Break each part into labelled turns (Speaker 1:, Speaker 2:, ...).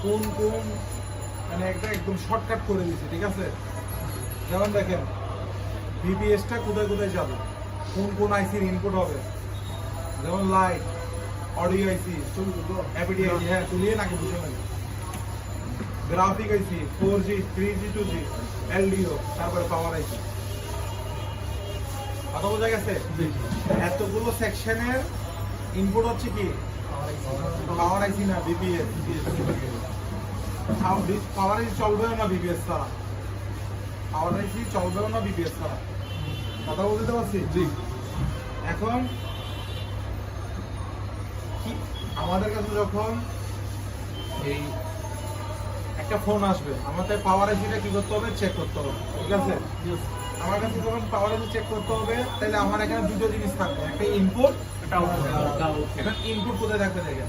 Speaker 1: কোন কোন মানে একটা একদম শর্টকাট করে দিয়েছে, ঠিক আছে? যেমন দেখেন ভিপিএসটা কোথায় কোথায় যাবে, কোন কোন আইসির ইনপুট হবে, যেমন লাইট, অডিও আইসি, এপিডি আইসি, হ্যাঁ তুলিয়ে নাকি বুঝে নেন, গ্রাফিক আইসি, 4G 3G 2G, এলডিও, তারপরে পাওয়ার আইসি। কথা বোঝা গেছে? এতগুলো সেকশনের ইনপুট হচ্ছে কি পাওয়ার আইসি না বিপিএস। পাওয়ার আইসি চলবেও না বিপিএস ছাড়া, পাওয়ার আইসি চলবেও না বিপিএস ছাড়া। কথা বলতে পারছি? এখন কি আমাদের কাছে যখন এই একটা ফোন আসবে, আমাদের পাওয়ার আইসিটা কি করতে হবে, চেক করতে হবে, ঠিক আছে? আমার কাছে যখন পাওয়ার আইসি চেক করতে হবে, তাহলে আমার এখানে দুটো জিনিস থাকবে, একটা ইনপুট, এখন ইনপুট কোথায় থাকবে দেখেন,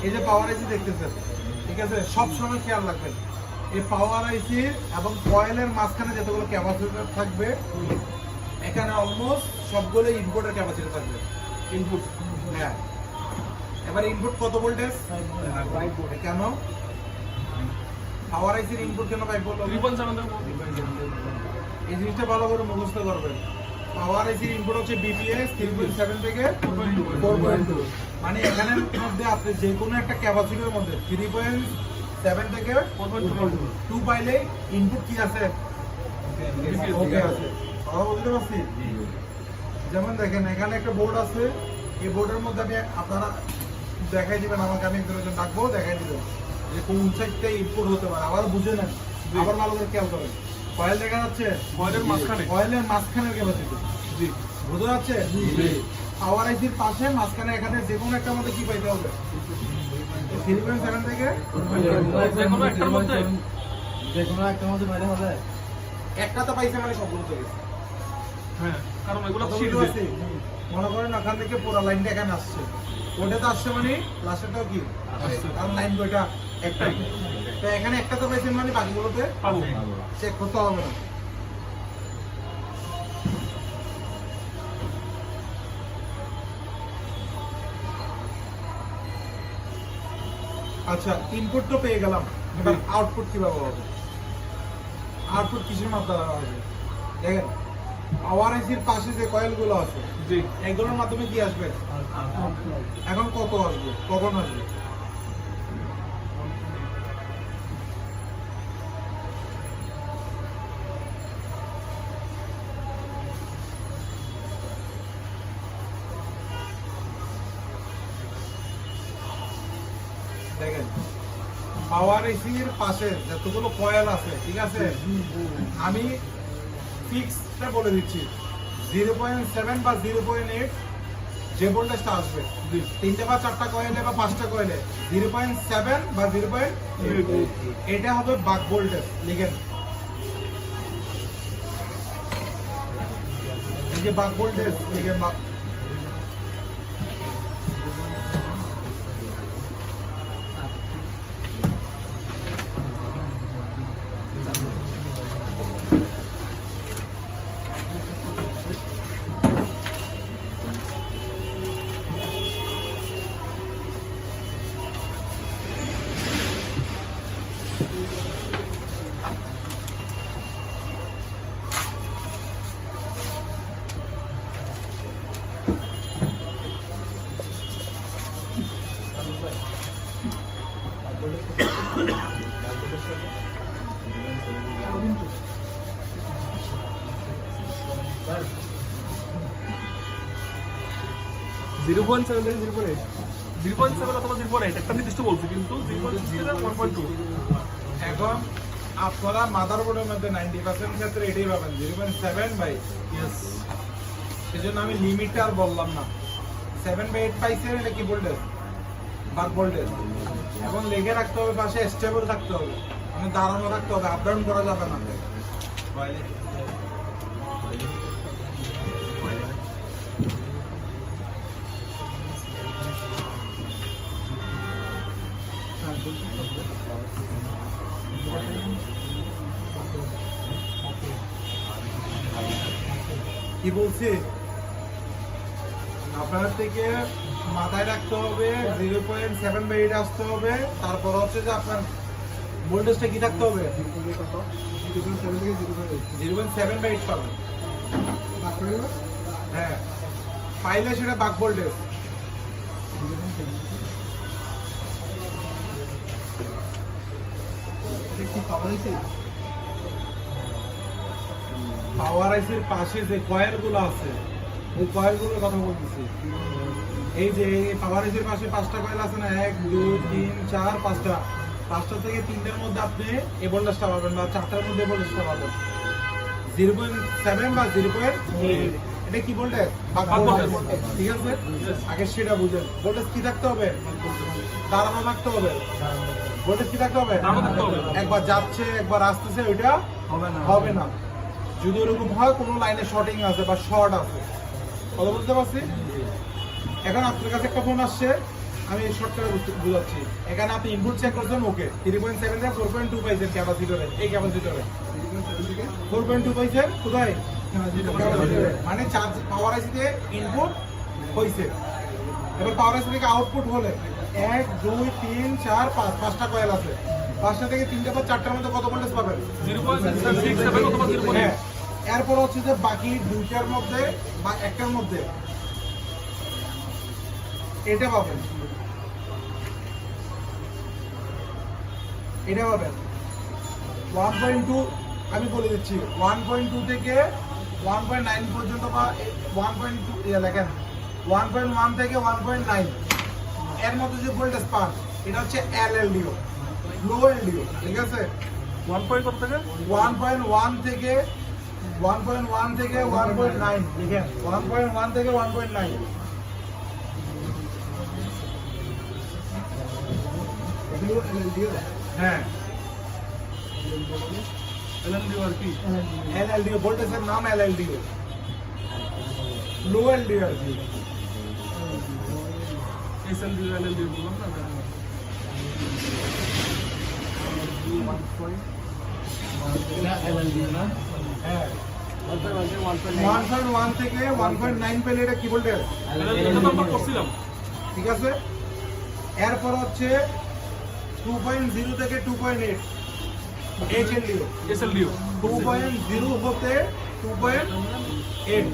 Speaker 1: এই যে পাওয়ার আইসি দেখতেছেন, ঠিক আছে? সব সময় খেয়াল রাখবেন এই পাওয়ার আইসি এবং কয়েলের মাঝখানে যতগুলো ক্যাপাসিটর থাকবে, এখানে অলমোস্ট সবগুলো ইনপুটের ক্যাপাসিটি থাকবে। ইনপুট, হ্যাঁ। এবার ইনপুট কত ভোল্টেজ? 5 ভোল্ট। কেন পাওয়ার আইসির ইনপুট কেন 5 ভোল্ট? 3.7। এই জিনিসটা ভালো করে মুখস্থ করবেন। পাওয়ার আইসির ইনপুট হচ্ছে বিপিএস 3.7 থেকে 4.2। মানে এখানের মধ্যে আপনি যে কোনো একটা ক্যাপাসিটরের মধ্যে 3.7 থেকে 4.2 পাইলে ইনপুট কি আছে? ওকে আছে। কথা বলতে পারছি? যেমন দেখেন এখানে একটা বোর্ড আছে, এই বোর্ডের মধ্যে আপনারা দেখাই দিবেন, আমাকে আমি একজন ডাকবো, দেখাই দিবেন যে কোন সাইডটা ইনপুট হতে পারে। আবার বুঝে নেন, আবার ভালো করে খেয়াল করেন। কয়েল দেখা যাচ্ছে, কয়েলের মাঝখানের ক্যাপাসিটি বোঝা যাচ্ছে? পাওয়ার আইসির পাশে মাঝখানে এখানে যে কোনো একটা মধ্যে কি পাইতে হবে? 3.7 থেকে যে কোনো একটার মধ্যে পাইতে হবে। একটা তো পাইছে মানে সবগুলো তো গেছে। হ্যাঁ, কারণ এগুলো ছিল আছে। মনে করেন ওখান থেকে পুরো লাইনটা এখানে আসছে, ওটাতে আসছে মানে লাস্টেরটাও কি আসছে, কারণ লাইন কয়টা? একটাই। তো এখানে একটা তো পাইছে মানে বাকিগুলোতে পাবো, চেক করতে হবে না। আচ্ছা, ইনপুট তো পেয়ে গেলাম, এবার আউটপুট কিভাবে হবে? আউটপুট কিসের মাধ্যমে হবে? দেখেন পাওয়ার আইসির পাশে যে কয়েলগুলো আছে, এগুলোর মাধ্যমে কি আসবে? এখন কত আসবে, কখন আসবে? দেখেন পাওয়ার আইসির পাশে যতগুলো কয়েল আছে, ঠিক আছে, আমি ফিক্সটা বলে দিচ্ছি 0.7 বা 0.8 যে ভোল্টেজটা আসবে, 3টে বা 4টা কয়েলে বা 5টা কয়েলে 0.7 বা 0.8, এটা হবে বাক ভোল্টেজ। লিখেন এই যে বাক ভোল্টেজ, লিখেন বাক। এখন আপনারা মাদারবোর্ডের মধ্যে 90% ক্ষেত্রে এটাই পাবেন 0.7 বাই, সেজন্য আমি লিমিটটা আর বললাম না। 7/8 পাইছেন, এটা কি ভোল্টেজ? বাক ভোল্টেজ। এখন লেগে রাখতে হবে, পাশে স্টেবল থাকতে হবে, মানে দাঁড়ানো রাখতে হবে, আপ ডাউন করা যাবে না। কি বলছি আপনার থেকে মাথায় রাখতে হবে 0.7 বাই 8 আসতে হবে। তারপর হচ্ছে যে আপনার ভোল্টেজটা কি থাকতে হবে 0.7 বাই 8 পাবেন। হ্যাঁ, পাইলে সেটা বাক ভোল্টেজ। পাওয়ার আইসির পাশে যে কয়েল গুলো আছে ওই কয়েল গুলোর কথা বলতেছি। এই যে পাওয়ার আইসির পাশে 5টা কয়েল আছে না, 1 2 3 4 5টা, 5টা থেকে 3টার মধ্যে আপনি এই ভোল্টেজটা পাবেন বা 4টার মধ্যে ভোল্টেজটা পাবেন 0.7 বা 0.8। এটা কি ভোল্টেজ? ঠিক আছে, আগে সেটা বুঝেন। ভোল্টেজ কি থাকতে হবে? দাঁড়ানো থাকতে হবে। ভোল্টেজ কি থাকতে হবে? একবার যাচ্ছে একবার আসতেছে, ওইটা হবে না। যদি ওরকম হয় কোনো লাইনে শর্টিং আছে বা শর্ট আছে, কথা বুঝতে পারছি। এখন আপনার কাছে একটা ফোন আসছে, আমি শর্টকাটে বুঝাচ্ছি। এখানে আপনি ইনপুট চেক করছেন, ওকে 3.7 থেকে 4.2 পাইছেন ক্যাপাসিটরে। এই ক্যাপাসিটরে 4.2 পাইছেন কোথায়? মানে চার্জ পাওয়ার আইসিতে ইনপুট হয়েছে। এবার পাওয়ার আইসি থেকে আউটপুট হলে 1 2 3 4 5, 5টা কয়েল আছে। 5টা থেকে 3টা বা 4টার মধ্যে কত ভোল্টেজ পাবেন?
Speaker 2: 0.67 অথবা 0.8।
Speaker 1: এরপর হচ্ছে যে বাকি 2টার মধ্যে বা 1টার মধ্যে এটা পাবেন, এটা পাবেন 1.2। আমি বলে দিচ্ছি 1.2 থেকে 1.9 পর্যন্ত বা 1.2 লেখেন 1.1 থেকে 1.9 এর মধ্যে যে ভোল্টেজ পান এটা হচ্ছে এলএলডিও, লো এলডিও। ঠিক আছে,
Speaker 2: 1.1 থেকে
Speaker 1: 1.1 থেকে 1.1 থেকে 1.9 লিখেন, 1.1 থেকে 1.9। হ্যাঁ,
Speaker 2: এলএলডিও আর কি?
Speaker 1: এলএলডিও ভোল্টেজের নাম এলএলডিও, লো এলডিও আর কি।
Speaker 2: এসএলডিও এলএলডিও বললাম না।
Speaker 1: হ্যাঁ, 1.1 থেকে 1.9 পেলে এটা কি ভোল্টেজ?
Speaker 2: এটা তো আমরা করছিলাম।
Speaker 1: ঠিক আছে, এরপর হচ্ছে 2.0 থেকে 2.8 এইচএলডিও,
Speaker 2: এসএলডিও
Speaker 1: 2.0 হতে 2.8।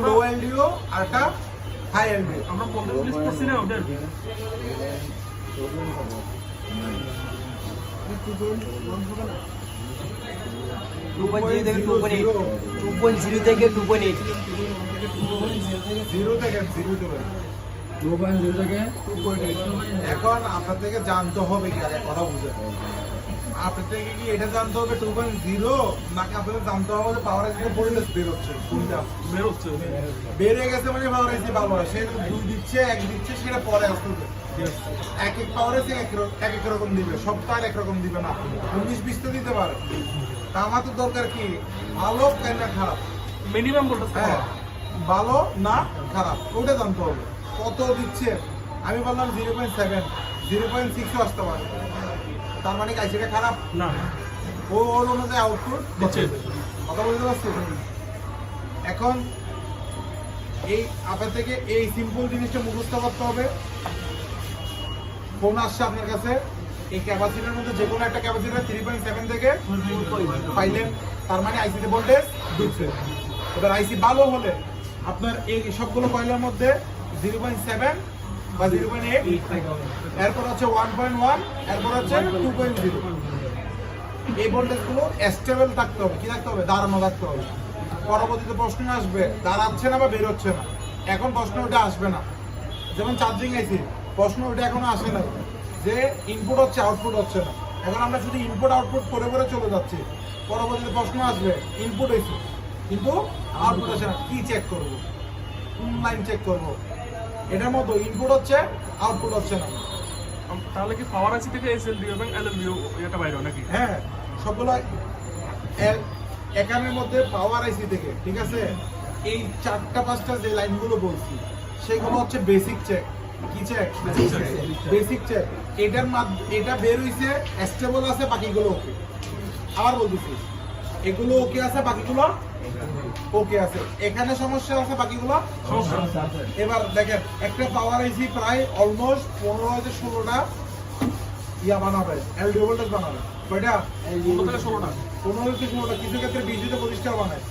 Speaker 1: লো এলডিও আর হাই এলডিও।
Speaker 2: আমরা প্রথমে লিস্ট করছি না ওদের।
Speaker 3: 2.0 থেকে 2.8, 2.0 থেকে 2.8,
Speaker 1: 0 থেকে 2.8। এখন আপনার থেকে জানতে হবে কি, আগে কথা বুঝে আপনার থেকে কি এটা জানতে হবে 2.0 নাকি আপনাদের জানতে হবে যে পাওয়ার আইসি ভোল্টেজ বেরোচ্ছে কোনটা?
Speaker 2: বেরোচ্ছে।
Speaker 1: বেড়ে গেছে মানে পাওয়ার আইসি ভালো হয়, সে 2 দিচ্ছে 1 দিচ্ছে সেটা পরে আসতে। এক এক পাওয়ার আইসি এক এক রকম দিবে, সবটা এক রকম দিবে না, 19-20 তো দিতে পারে। তা আমার তো দরকার কি ভালো না খারাপ,
Speaker 2: মিনিমাম ভোল্টেজ।
Speaker 1: হ্যাঁ ভালো না খারাপ ওটা জানতে হবে। কত দিচ্ছে? আমি বললাম 0.7, 0.6 আসতে পারে, তার মানে আইসিটা খারাপ
Speaker 2: না,
Speaker 1: ও ওর অনুযায়ী আউটপুট
Speaker 2: দিচ্ছে।
Speaker 1: কথা বলতে পারছি। এখন এই আপনার থেকে এই সিম্পল জিনিসটা মুখস্থ করতে হবে। ফোন আসছে আপনার কাছে, এই ক্যাপাসিটির মধ্যে যে কোনো একটা ক্যাপাসিটার 3.7 থেকে পাইলেন, তার মানে আইসিতে ভোল্টেজ ঢুকছে। এবার আইসি ভালো হলে আপনার এই সবগুলো কয়েলের মধ্যে 0.7 বা 0.8, এরপর হচ্ছে 1.1, এরপর হচ্ছে 2.0। এই ভোল্টেজগুলো স্টেবল থাকতে হবে। কি থাকতে হবে? দাঁড়ানো থাকতে হবে। পরবর্তীতে প্রশ্ন আসবে দাঁড়াচ্ছে না বা বেরোচ্ছে না, এখন প্রশ্ন ওটা আসবে না। যেমন চার্জিং আইসি প্রশ্ন ওটা এখনো আসে না যে ইনপুট হচ্ছে আউটপুট হচ্ছে না। এখন আমরা শুধু ইনপুট আউটপুট করে করে চলে যাচ্ছি, পরবর্তীতে প্রশ্ন আসবে ইনপুট হয়েছে কিন্তু আউটপুট হচ্ছে না, কি চেক করবো, কোন লাইন চেক করবো? এটার মতো ইনপুট হচ্ছে আউটপুট হচ্ছে না।
Speaker 2: তাহলে কি পাওয়ার আইসি থেকে এসএলডিও এবং এলএলডিও এটা বাইরে নাকি?
Speaker 1: হ্যাঁ, সবগুলো একানের মধ্যে পাওয়ার আইসি থেকে। ঠিক আছে, এই 4টা 5টা যে লাইনগুলো বলছি সেগুলো হচ্ছে বেসিক চেক। কি চেক? Basic check. এটা বের হইছে, স্টেবল আছে, বাকিগুলো ওকে। আবার বলতেছি, এগুলো ওকে আছে, বাকিগুলো ওকে আছে। এখানে সমস্যা আছে, বাকিগুলো
Speaker 2: সমস্যা।
Speaker 1: এবার দেখেন, একটা পাওয়ার আইসি প্রায় অলমোস্ট 15 থেকে 16টা ইয়া বানাবে, এলডি ভোল্টেজ বানাবে। কয়টা?
Speaker 2: 15 থেকে 16টা।
Speaker 1: 15 থেকে 16টা, কিছু ক্ষেত্রে 20 থেকে 25টা বানায়।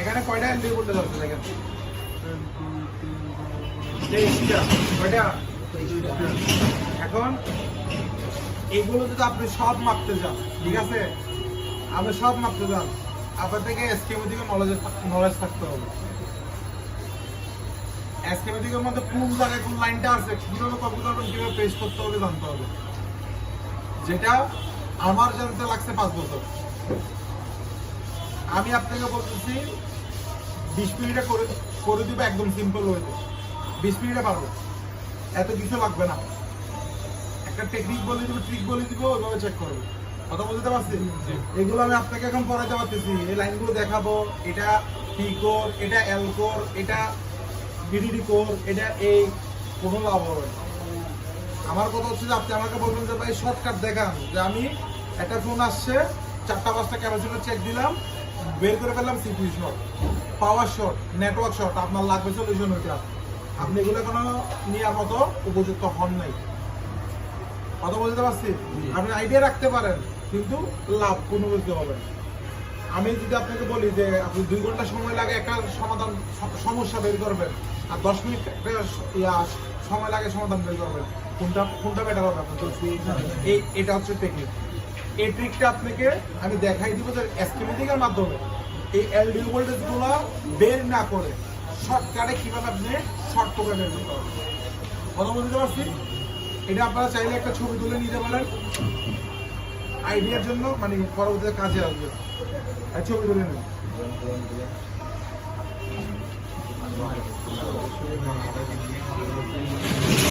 Speaker 1: এখানে কয়টা এলডি ভোল্টেজ আছে দেখেন? 23টা। কয়টা? এখন এগুলো যদি আপনি সব মাপতে যান, ঠিক আছে, আপনি সব মাপতে যান, আপনার থেকে এসকেমেটিকের নলেজ থাকতে হবে। এসকেমেটিকের মধ্যে কোন জায়গায় কোন লাইনটা আছে, কিভাবে কপি করবেন, কিভাবে পেস্ট করতে হবে জানতে হবে, যেটা আমার জানতে লাগছে 5 বছর। আমি আপনাকে বলতেছি 20 মিনিটে করে দিব, একদম সিম্পল ওয়েতে 20 মিনিটে পারবো, এত কিছু লাগবে না। একটা টেকনিক বলে দিব, ট্রিক বলে দিব, ওইভাবে চেক করবো। কথা বলতে পারছি? এগুলো আমি আপনাকে এখন পড়াইতে পারতেছি, এই লাইনগুলো দেখাবো, এটা পি কোর, এটা এল কোর, এটা বিডিডি কোর, এটা এই কোনো লাভ হবে না। আমার কথা হচ্ছে যে আপনি আমাকে বলবেন যে ভাই শর্টকাট দেখান, যে আমি একটা ফোন আসছে, 4টা-5টা ক্যাপাসিটর চেক দিলাম, বের করে ফেললাম সিপিইউ শর্ট, পাওয়ার শর্ট, নেটওয়ার্ক শর্ট, আপনার লাগবে সলিউশন ওইটা। আপনি এগুলো কোনো নেওয়ার মতো উপযুক্ত হন নাই। কথা বলতে পারছি? আপনি আইডিয়া রাখতে পারেন, কিন্তু লাভ কোনো কিছু হবে না। আমি যদি আপনাকে বলি যে আপনি 2 ঘন্টা সময় লাগে একটা সমাধান সমস্যা বের করবেন, আর 10 মিনিট একটা সময় লাগে সমাধান বের করবেন, কোনটা বেটার হবে আপনার? এটা হচ্ছে টেকনিক। এই ট্রিকটা আপনাকে আমি দেখাই দিব যে এসকেমেটিকের মাধ্যমে এই এলডি ভোল্টেজ গুলো বের না করে শর্টকাটে কিভাবে আপনি শর্ট করে বের করতে পারবেন। কথা বলতে পারছি? এটা আপনারা চাইলে একটা ছবি তুলে নিতে পারেন আইডিয়ার জন্য, মানে পরবর্তীতে কাজে আসবে। ছবি তুলে নেন।